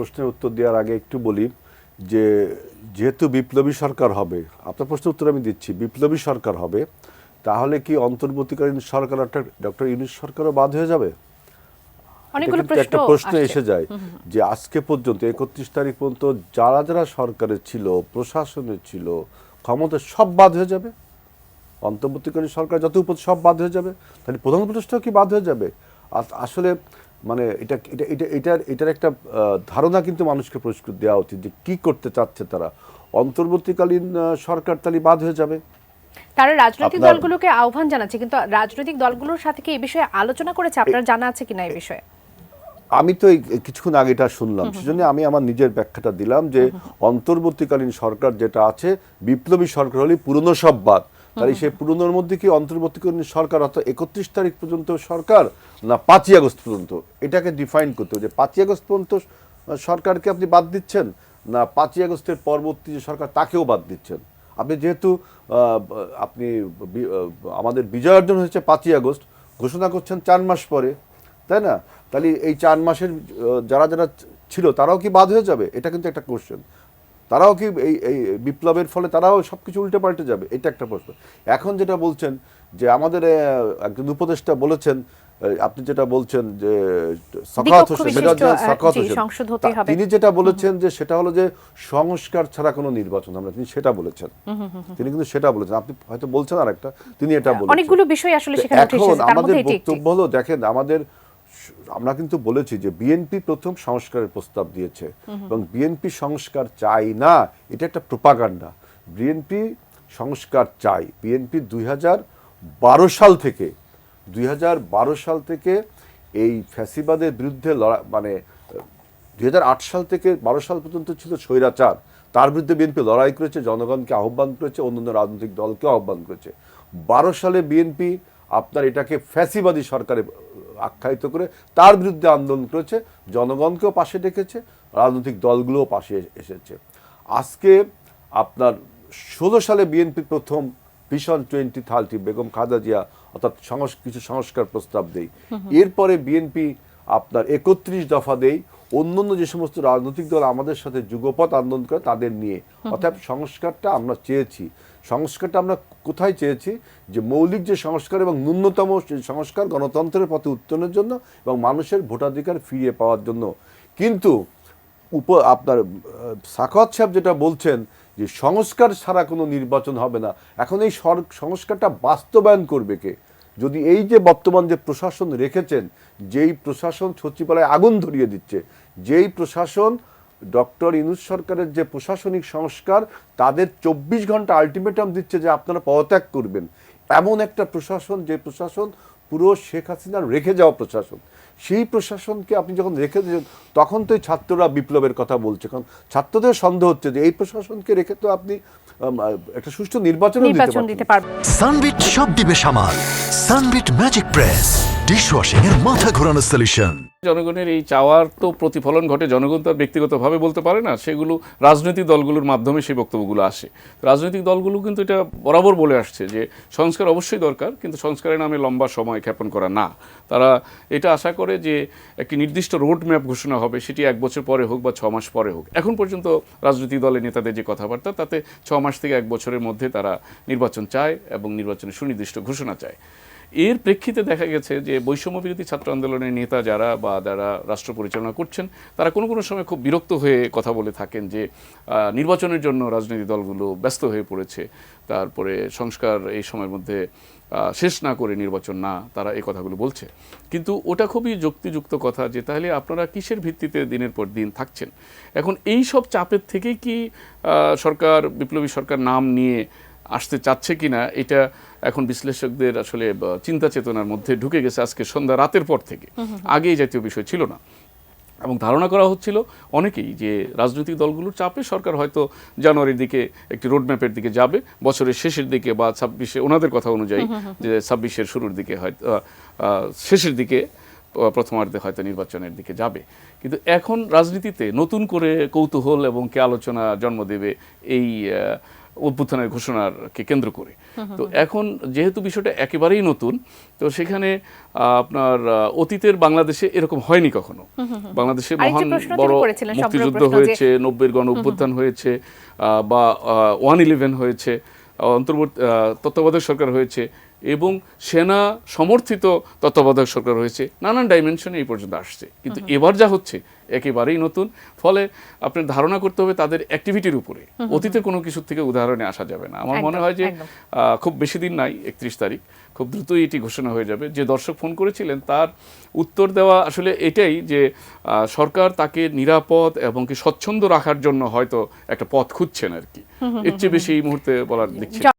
প্রশ্নের উত্তর দেওয়ার আগে একটু বলি যে যেহেতু বিপ্লবী সরকার হবে, আপনার প্রশ্নের উত্তর আমি দিচ্ছি, বিপ্লবী সরকার হবে, তাহলে কি অন্তর্বর্তীকালীন সরকার একটা ডক্টর ইউনূস সরকারও বাদ হয়ে যাবে? অনেকগুলো একটা প্রশ্ন আসছে। এসে যায় যে আজকে পর্যন্ত 31 তারিখ পর্যন্ত যারা যারা সরকারে ছিল, প্রশাসনে ছিল, ক্ষমতা সব বাদ হয়ে যাবে? অন্তর্বর্তীকালীন সরকার যত উপর সব বাদ হয়ে যাবে, তাহলে প্রধান উপদেষ্টাও কি বাদ হয়ে যাবে? আসলে মানে এটার একটা ধারণা কিন্তু মানুষকে পরিষ্কার দেওয়া উচিত যে কি করতে চাচ্ছে তারা। অন্তর্বর্তীকালীন সরকার তাহলে বাদ হয়ে যাবে। তারা রাজনৈতিক দলগুলোকে আহ্বান জানাচ্ছে, কিন্তু রাজনৈতিক দলগুলোর সাথে কি এই বিষয়ে আলোচনা করেছে? আপনার জানা আছে কিনা এই বিষয়ে? আমি তো কিছুক্ষণ আগে এটা শুনলাম, সেজন্য আমি আমার নিজের ব্যাখ্যাটা দিলাম যে অন্তর্বর্তীকালীন সরকার যেটা আছে, বিপ্লবী সরকার হলে পুরনো সব বাদ। তাহলে সেই পুরনোর মধ্যে কি অন্তর্বর্তীকালীন সরকার অর্থাৎ 31 তারিখ পর্যন্ত সরকার, না 5ই আগস্ট পর্যন্ত? এটাকে ডিফাইন করতে হবে যে 5ই আগস্ট পর্যন্ত সরকারকে আপনি বাদ দিচ্ছেন, না 5ই আগস্টের পরবর্তী যে সরকার তাকেও বাদ দিচ্ছেন। আপনি যেহেতু আপনি আমাদের বিজয় অর্জন হয়েছে 5ই আগস্ট, ঘোষণা করছেন 4 মাস পরে, তাই না? তাহলে এই 4 মাসের যারা যারা ছিল তারাও কি বাদ হয়ে যাবে? এটা কিন্তু একটা কোশ্চেন। তারাও কি এই বিপ্লবের ফলে তারাও সবকিছু উল্টে পাল্টে যাবে? এটা একটা প্রশ্ন। এখন যেটা বলছেন যে আমাদের একজন উপদেষ্টা বলেছেন, আপনি যেটা বলছেন যে সাখাওয়াত হোসেন, তিনি যেটা বলেছেন যে সেটা হলো যে সংস্কার ছাড়া কোনো নির্বাচন আমরা, তিনি সেটা বলেছেন। তিনি কিন্তু সেটা বলেছেন, আপনি হয়তো বলছেন আর একটা, তিনি এটা বলেছেন। অনেকগুলো বিষয় আসলে সেখানে উঠে এখন এসেছে, তার আমাদের মধ্যে এটি একটি। বক্তব্য হলো, দেখেন আমরা কিন্তু বলেছি যে বিএনপি প্রথম সংস্কারের প্রস্তাব দিয়েছে এবং বিএনপি সংস্কার চাই না, এটা একটা প্রোপাগান্ডা। বিএনপি সংস্কার চাই। বিএনপি 2012 সাল থেকে এই ফ্যাসিবাদের বিরুদ্ধে মানে 2008 সাল থেকে 12 সাল পর্যন্ত ছিল স্বৈরাচার, তার বিরুদ্ধে বিএনপি লড়াই করেছে, জনগণকে আহ্বান করেছে, অন্যান্য রাজনৈতিক দলকে আহ্বান করেছে। 12 সালে বিএনপি আপনার এটাকে ফ্যাসিবাদী সরকারে আখ্যায়িত করে তার বিরুদ্ধে আন্দোলন করেছে, জনগণকেও পাশে ডেকেছে, রাজনৈতিক দলগুলোও পাশে এসেছে। আজকে আপনার 16 সালে বিএনপি প্রথম ভিশন 2030 বেগম খালেদা জিয়া অর্থাৎ কিছু সংস্কার প্রস্তাব দেই। এরপরে বিএনপি আপনার 31 দফা দেই, অন্যান্য যে সমস্ত রাজনৈতিক দল আমাদের সাথে যুগপৎ আন্দোলন করে তাদের নিয়ে। অর্থাৎ সংস্কারটা আমরা চেয়েছি। সংস্কারটা আমরা কোথায় চেয়েছি? যে মৌলিক যে সংস্কার এবং ন্যূনতম সংস্কার গণতন্ত্রের পথে উত্তরণের জন্য এবং মানুষের ভোটাধিকার ফিরিয়ে পাওয়ার জন্য। কিন্তু আপনার সাখাওয়াত সাহেব যেটা বলছেন যে সংস্কার ছাড়া কোনো নির্বাচন হবে না, এখন এই সংস্কারটা বাস্তবায়ন করবে কে? যদি এই যে বর্তমান যে প্রশাসন রেখেছেন, যেই প্রশাসন সচিবালয়ে আগুন ধরিয়ে দিচ্ছে, যেই প্রশাসন ডক্টর ইউনূস সরকারের যে প্রশাসনিক সংস্কার, তাদের 24 ঘন্টা আলটিমেটাম দিচ্ছে যে আপনারা পদত্যাগ করবেন, এমন একটা প্রশাসন, যে প্রশাসন পুরো শেখ হাসিনার রেখে যাওয়া প্রশাসন, সেই প্রশাসনকে আপনি যখন রেখে দিয়েছেন, তখন তো এই ছাত্ররা বিপ্লবের কথা বলছে। কারণ ছাত্রদের সন্দেহ হচ্ছে যে এই প্রশাসনকে রেখে তো আপনি একটা সুষ্ঠু নির্বাচন দিতে পারবেন। সানবিট সব দিবে সামাল। সানবিট ম্যাজিক প্রেস ডিশওয়াশিং এর মাথা ঘোরানো সলিউশন। জনগণের এই চাওয়ার তো প্রতিফলন ঘটে, জনগণ তো আর ব্যক্তিগতভাবে বলতে পারে না, সেগুলো রাজনৈতিক দলগুলোর মাধ্যমে সেই বক্তব্যগুলো আসে। রাজনৈতিক দলগুলো কিন্তু এটা বরাবর বলে আসছে যে সংস্কার অবশ্যই দরকার, কিন্তু সংস্কারের নামে লম্বা সময় ক্ষেপণ করা না। তারা এটা আশা করে যে একটি নির্দিষ্ট রোড ম্যাপ ঘোষণা হবে, সেটি 1 বছর পরে হোক বা 6 মাস পরে হোক। এখন পর্যন্ত রাজনৈতিক দলের নেতাদের যে কথাবার্তা, তাতে 6 মাস থেকে 1 বছরের মধ্যে তারা নির্বাচন চায় এবং নির্বাচনের সুনির্দিষ্ট ঘোষণা চায়। এর প্রেক্ষিতে দেখা গেছে যে বৈষম্য বিরোধী ছাত্র আন্দোলনের নেতা যারা বা যারা রাষ্ট্র পরিচালনা করছেন, তারা কোনো কোনো সময় খুব বিরক্ত হয়ে কথা বলে থাকেন যে নির্বাচনের জন্য রাজনৈতিক দলগুলো ব্যস্ত হয়ে পড়েছে, তারপরে সংস্কার এই সময়ের মধ্যে শেষ না করে নির্বাচন না, তারা এই কথাগুলো বলছে। কিন্তু ওটা খুবই যুক্তিযুক্ত কথা যে তাহলে আপনারা কিসের ভিত্তিতে দিনের পর দিন থাকছেন? এখন এই সব চাপের থেকেই কি সরকার, বিপ্লবী সরকার নাম নিয়ে আসতে চাচ্ছে কিনা, এটা এখন বিশ্লেষকদের আসলে চিন্তা চেতনার মধ্যে ঢুকে গেছে আজকে সন্ধ্যা রাতের পর থেকে। আগে এই জাতীয় বিষয় ছিল না এবং ধারণা করা হচ্ছিল অনেকেই যে রাজনৈতিক দলগুলোর চাপে সরকার হয়তো জানুয়ারির দিকে একটি রোডম্যাপের দিকে যাবে, বছরের শেষের দিকে বা 26-এ, ওনাদের কথা অনুযায়ী যে 26-এর শুরুর দিকে হয়তো শেষের দিকে, প্রথমার্ধে হয়তো নির্বাচনের দিকে যাবে। কিন্তু এখন রাজনীতিতে নতুন করে কৌতূহল এবং কে আলোচনা জন্ম দেবে এই অভ্যুত্থানের ঘোষণাকে কেন্দ্র করে। তো এখন যেহেতু বিষয়টা একেবারেই নতুন, তো সেখানে আপনার অতীতের বাংলাদেশে এরকম হয়নি কখনো। বাংলাদেশে আরেকটি মহান প্রশ্ন তিনি বড় করেছিলেন, সম্পূর্ণ মুক্তিযুদ্ধ প্রশ্ন যে- হয়েছে, 90-এর গণ অভ্যুত্থান হয়েছে, বা 1/11 হয়েছে, অন্তর্বর্তী তত্ত্বাবধায়ক সরকার হয়েছে, এবং সেনা সমর্থিত তত্ত্বাবধায়ক সরকার হয়েছে, নানান ডাইমেনশনে এই পর্যন্ত আসছে। কিন্তু এবার যা হচ্ছে একেবারেই নতুন, ফলে আপনার ধারণা করতে হবে তাদের অ্যাক্টিভিটির উপরে। অতীতের কোনো কিছুর থেকে উদাহরণে আসা যাবে না। আমার মনে একদম, হয় যে একদম। খুব বেশি দিন নাই, 31 তারিখ, খুব দ্রুতই এটি ঘোষণা হয়ে যাবে। যে দর্শক ফোন করেছিলেন তার উত্তর দেওয়া আসলে এটাই যে সরকার তাকে নিরাপদ এবং কি স্বচ্ছন্দ রাখার জন্য হয়তো একটা পথ খুঁজছেন আর কি। এর চেয়ে বেশি এই মুহূর্তে বলার দিচ্ছি না।